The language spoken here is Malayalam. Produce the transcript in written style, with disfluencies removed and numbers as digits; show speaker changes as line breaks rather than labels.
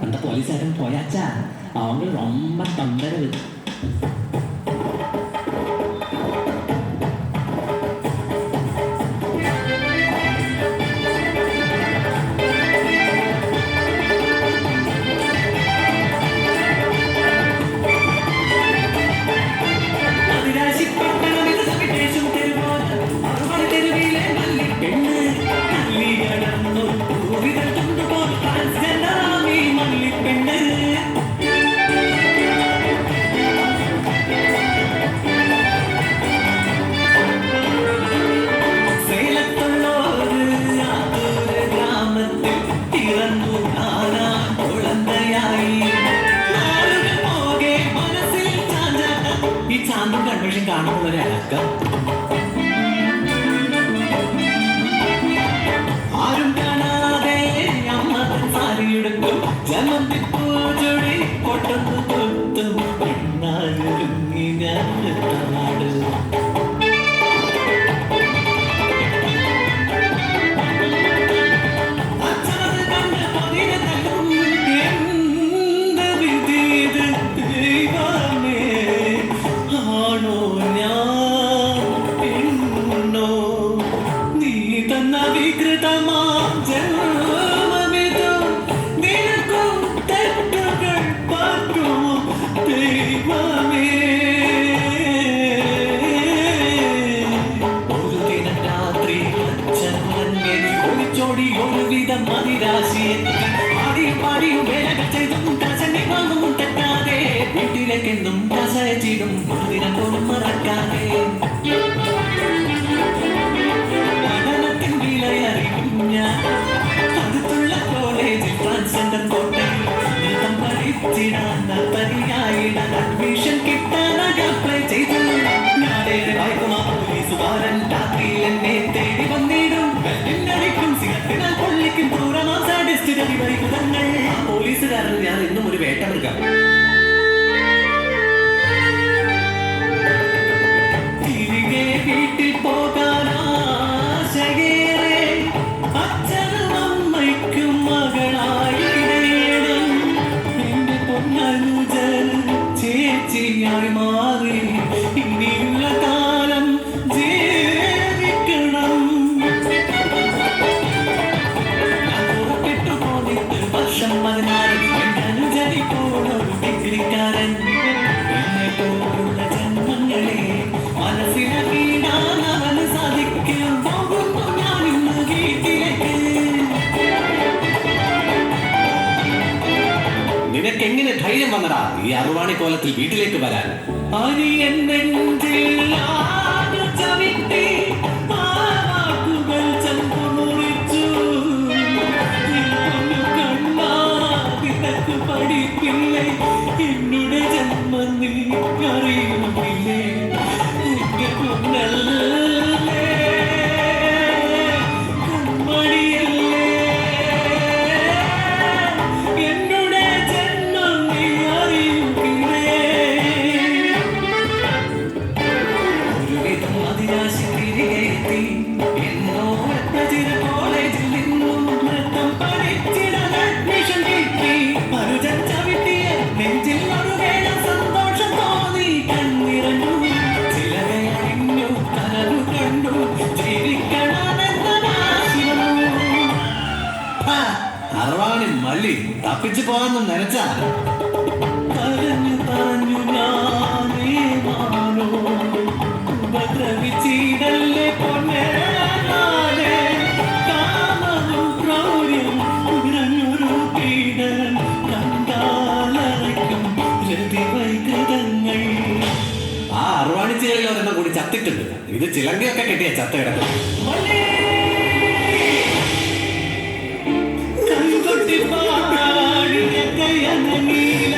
அந்த போலீஸாரும் போயாச்சா? அவங்க ரொம்ப தொந்தரவு. കൺവെൻഷൻ കാണുന്നവരടക്കം ആരും കാണാതെ അമ്മ സാരിയെടുക്കും ജമന്തി പൂജൊടി കൊട്ടു കൊത്തും പെണ്ണായൊരുങ്ങി ഞാൻ നാട് വീട്ടിലേക്കെന്നും പ്രസരിച്ചിടും ദിനം പോലും മറക്കാതെ പഠനത്തിൻ വിലയറിയും ഞാൻ അടുത്തുള്ള കോളേജിൽ ട്രാൻസ്ജെൻഡർ കോട്ടയിൽ നൃത്തം പഠിച്ചിടാൻ നർത്തകിയായിടാൻ അഡ്മിഷൻ കിട്ടാനായി അപ്ലൈ ചെയ്തു. ഞാനേറെ വായിക്കുമാ പോലീസുകാരൻ രാത്രിയിൽ എന്നെ തേടി വന്നിടും. വെല്ലിനടിക്കും സിഗരറ്റിനാൽ പൊള്ളിക്കും ക്രൂരമാം സാഡിസ്റ്റ് ഡെലിവറി കുതങ്ങൾ. ആ പോലീസുകാരൻ ഞാൻ ഇന്നും ഒരു വേട്ടമൃഗം. വീട്ടിൽ പോകാനാശകേറെ അച്ഛനും അമ്മയ്ക്കും മകളായിടേണം. എന്റെ പൊന്നനുജൻ ചേച്ചിയായി മാറി ഇനിയുള്ള കാലം ജീവിക്കണം. ഞാൻ പുറപ്പെട്ടു പോന്നിട്ട് വർഷം 14 എന്റെ അനുജനിപ്പോഴൊരു ഡിഗ്രിക്കാരൻ. എന്നെ പോലുള്ള ജന്മങ്ങളെ മനസ്സിലാക്കി നിനക്കെങ്ങനെ ധൈര്യം വന്നടാ ഈ അറുവാണി കോലത്തിൽ വീട്ടിലേക്ക് വരാൻ? പഠിപ്പില്ലേ എന്നുടെ ജന്മം നീ അറിയുന്നില്ലേ? അറുവാണി മള്ളി തപ്പിച്ചു പോകാന്നും നനച്ചാ പറഞ്ഞു പറഞ്ഞു ഞാനേ മാനോ ഉപദ്രവിച്ചിടല്ലേ പൊന്നേ കാമനും ക്രൗര്യം ഉറഞ്ഞൊരു പീഡൻ കണ്ടാലറയ്ക്കും രതിവൈകൃതങ്ങൾ. ആ അറുവാണിച്ചേരിൽ ഒരെണ്ണം കൂടി ചത്തിട്ടുണ്ട്. ഇത് ചിലങ്കയൊക്കെ കെട്ടിയ ചത്ത കിടക്കും. നീല